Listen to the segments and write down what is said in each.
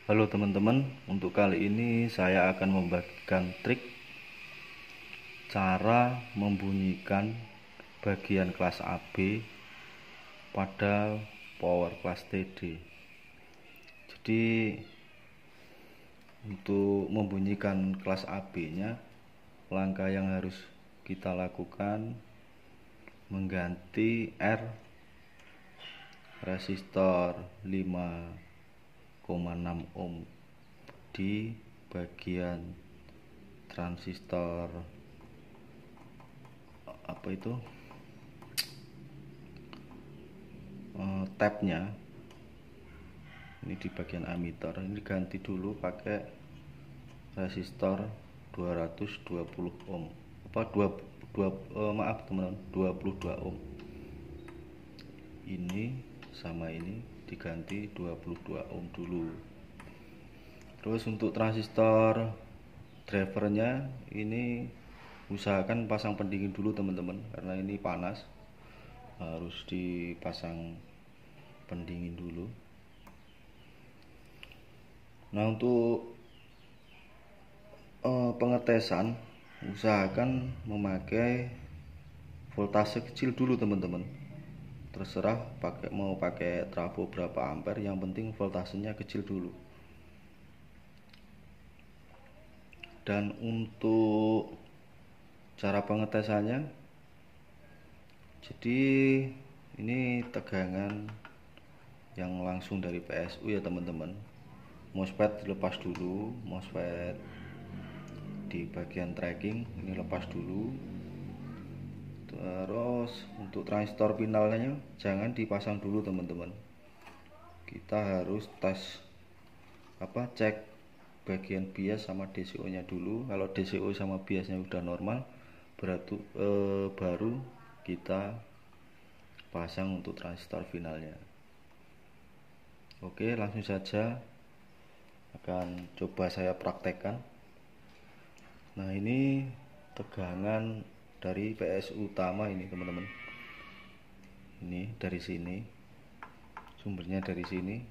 Halo teman-teman, untuk kali ini saya akan membagikan trik cara membunyikan bagian kelas AB pada power kelas TD. Jadi untuk membunyikan kelas AB nya, langkah yang harus kita lakukan mengganti R resistor 5,6 ohm di bagian transistor tabnya. Ini di bagian ammeter ini diganti dulu pakai resistor 220 ohm maaf teman-teman, 22 ohm. Ini sama ini diganti 22 ohm dulu. Terus untuk transistor drivernya ini usahakan pasang pendingin dulu teman-teman, karena ini panas, harus dipasang pendingin dulu. Nah, untuk pengetesan usahakan memakai voltase kecil dulu teman-teman. Terserah mau pakai trafo berapa ampere, yang penting voltasenya kecil dulu. Dan untuk cara pengetesannya, jadi ini tegangan yang langsung dari PSU ya teman-teman. MOSFET dilepas dulu, MOSFET di bagian tracking ini lepas dulu. Terus untuk transistor finalnya jangan dipasang dulu teman-teman. Kita harus cek bagian bias sama DCO nya dulu. Kalau DCO sama biasnya udah normal, berarti baru kita pasang untuk transistor finalnya. Oke, langsung saja akan coba saya praktekkan. Nah, ini tegangan dari PSU utama ini teman-teman. Ini dari sini, sumbernya dari sini.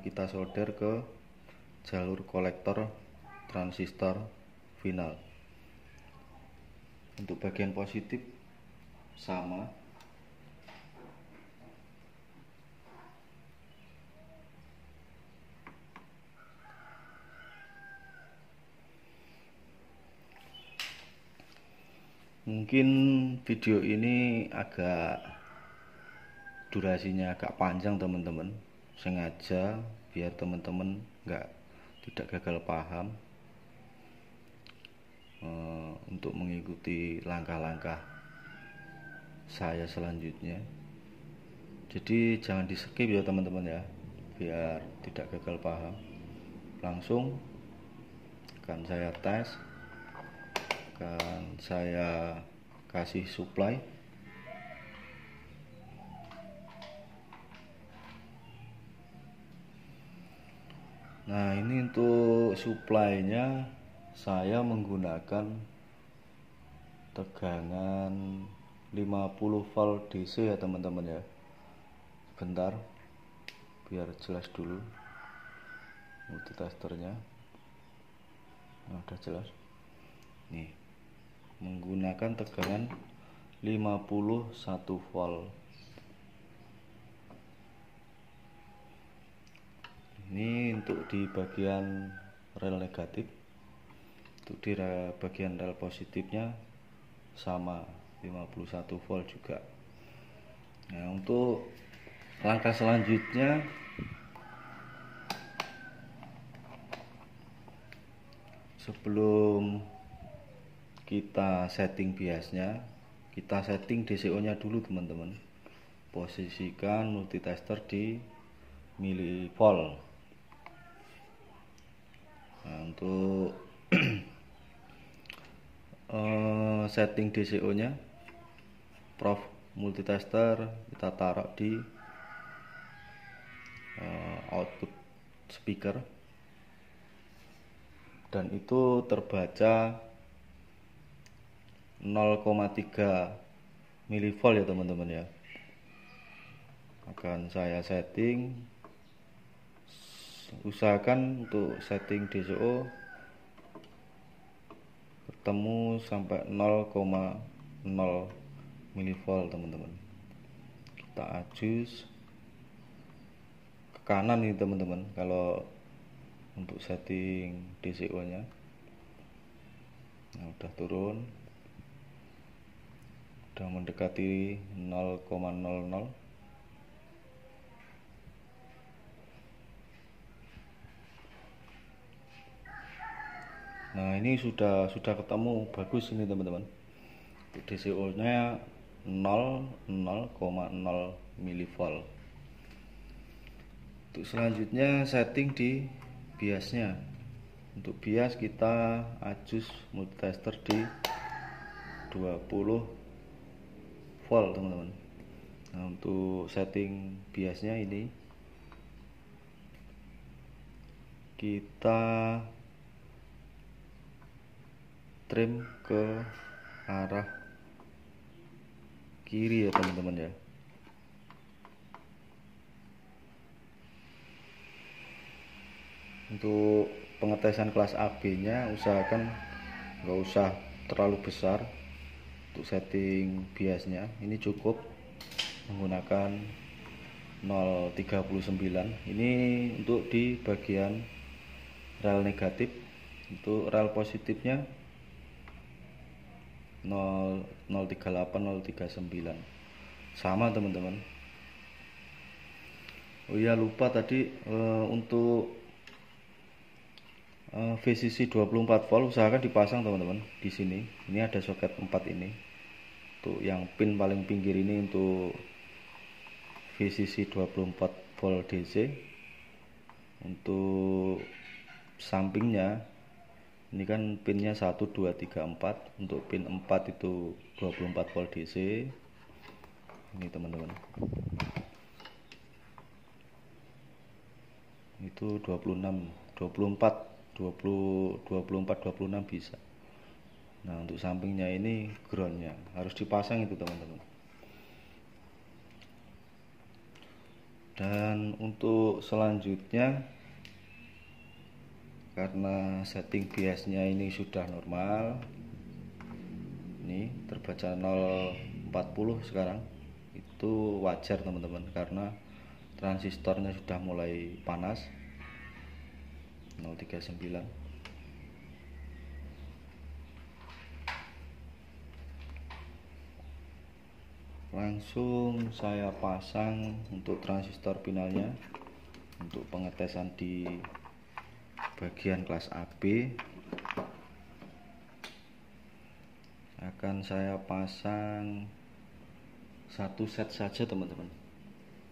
Kita solder ke jalur kolektor transistor final. Untuk bagian positif sama, mungkin video ini durasinya agak panjang teman-teman, sengaja biar teman-teman tidak gagal paham untuk mengikuti langkah-langkah saya selanjutnya. Jadi jangan di skip ya teman-teman ya, biar tidak gagal paham. Langsung akan saya tes, akan saya kasih supply. Nah, ini untuk supply-nya saya menggunakan tegangan 50 volt DC ya teman-teman ya. Bentar, biar jelas dulu multitesternya. Nah, udah jelas. Nih, menggunakan tegangan 51 volt. Ini untuk di bagian rel negatif. Untuk di bagian rel positifnya sama 51 volt juga. Nah, untuk langkah selanjutnya sebelum kita setting biasnya, kita setting DCO nya dulu teman-teman. Posisikan multitester di milivolt. Nah, untuk setting DCO nya, prof multitester kita taruh di output speaker, dan itu terbaca 0,3 milivolt ya teman-teman ya. Akan saya setting usahakan untuk setting DCO ketemu sampai 0,0 mV teman-teman. Kita adjust ke kanan nih teman-teman kalau untuk setting DCO nya. Nah, udah turun, udah mendekati 0,00. Nah, ini sudah ketemu, bagus ini teman-teman. Untuk DCO nya 0,0 mV. Untuk selanjutnya setting di biasnya. Untuk bias kita adjust multitester di 20 volt teman-teman. Nah, untuk setting biasnya ini kita trim ke arah kiri ya teman-teman ya. Untuk pengetesan kelas AB nya usahakan nggak usah terlalu besar. Untuk setting biasnya ini cukup menggunakan 0,39. Ini untuk di bagian rel negatif. Untuk rel positifnya 0,038 0,39 sama teman-teman. Oh iya, lupa tadi untuk VCC 24 volt usahakan dipasang teman-teman. Di sini ini ada soket 4 ini. Untuk yang pin paling pinggir ini untuk VCC 24 volt DC. Untuk sampingnya ini kan pinnya 1 2 3 4. Untuk pin 4 itu 24 volt DC. Ini teman-teman, itu 26 24 20 24 26 bisa. Nah, untuk sampingnya ini groundnya harus dipasang itu teman-teman. Dan untuk selanjutnya, karena setting biasnya ini sudah normal, ini terbaca 0,40 sekarang, itu wajar teman-teman karena transistornya sudah mulai panas. 0,39. Langsung saya pasang untuk transistor finalnya. Untuk pengetesan di bagian kelas AB akan saya pasang satu set saja teman-teman,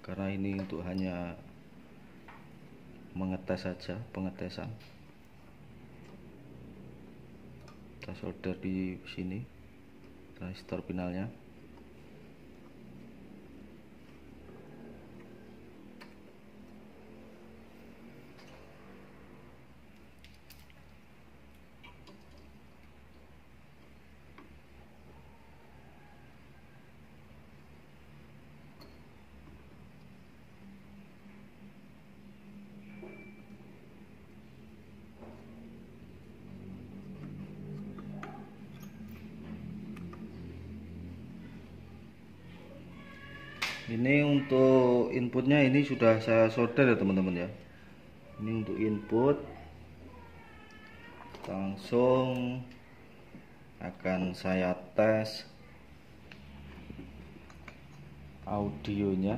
karena ini untuk hanya mengetes saja, pengetesan. Kita solder di sini transistor finalnya. Ini untuk inputnya ini sudah saya solder ya teman-teman ya. Ini untuk input, langsung akan saya tes audionya.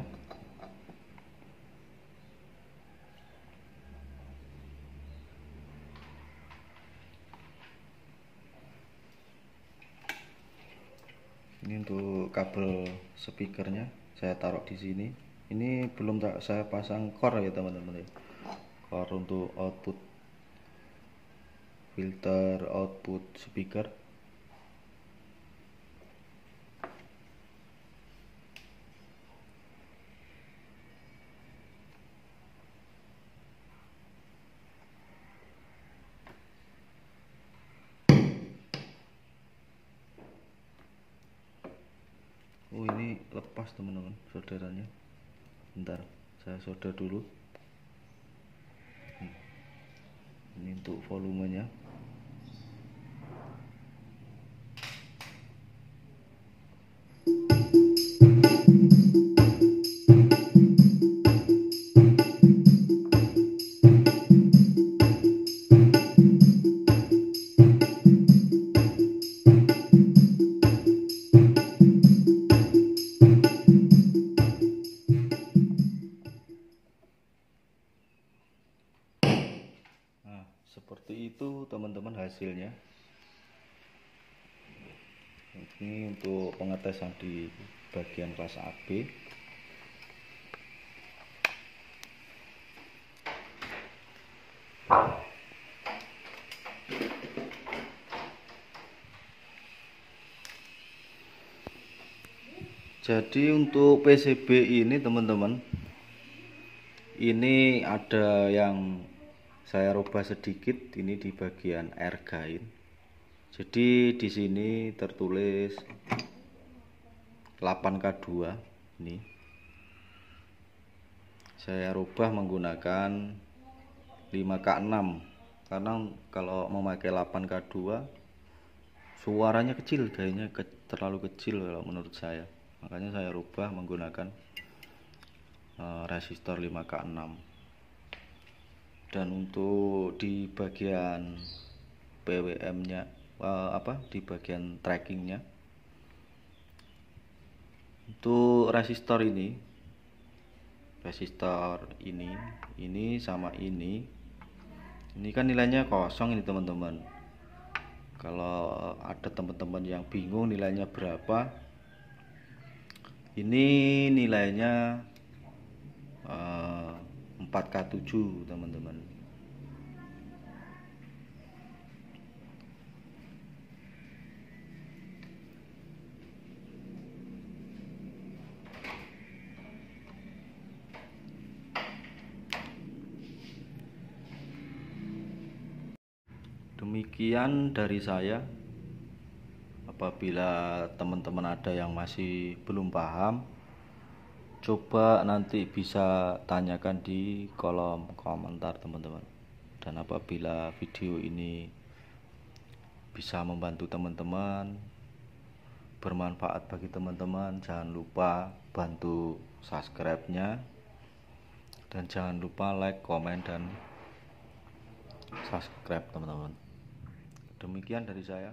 Ini untuk kabel speakernya saya taruh di sini. Ini belum saya pasang core ya teman-teman ya. Core untuk output filter output speaker. Oh, ini lepas teman-teman solderannya. Bentar, saya solder dulu. Ini untuk volumenya. Nah, seperti itu teman-teman hasilnya. Ini untuk pengetesan di bagian kelas AB. Jadi untuk PCB ini teman-teman, ini ada yang saya rubah sedikit ini di bagian air gain. Jadi di sini tertulis 8K2 ini. Saya rubah menggunakan 5K6 karena kalau memakai 8K2 suaranya kecil, kayaknya terlalu kecil kalau menurut saya. Makanya saya rubah menggunakan resistor 5K6. Dan untuk di bagian PWM nya di bagian trackingnya, untuk resistor ini sama ini kan nilainya kosong ini teman-teman. Kalau ada teman-teman yang bingung nilainya berapa, ini nilainya 4K7 teman-teman. Demikian dari saya. Apabila teman-teman ada yang masih belum paham, coba nanti bisa tanyakan di kolom komentar teman-teman. Dan apabila video ini bisa membantu teman-teman, bermanfaat bagi teman-teman, jangan lupa bantu subscribe-nya, dan jangan lupa like, komen, dan subscribe teman-teman. Demikian dari saya.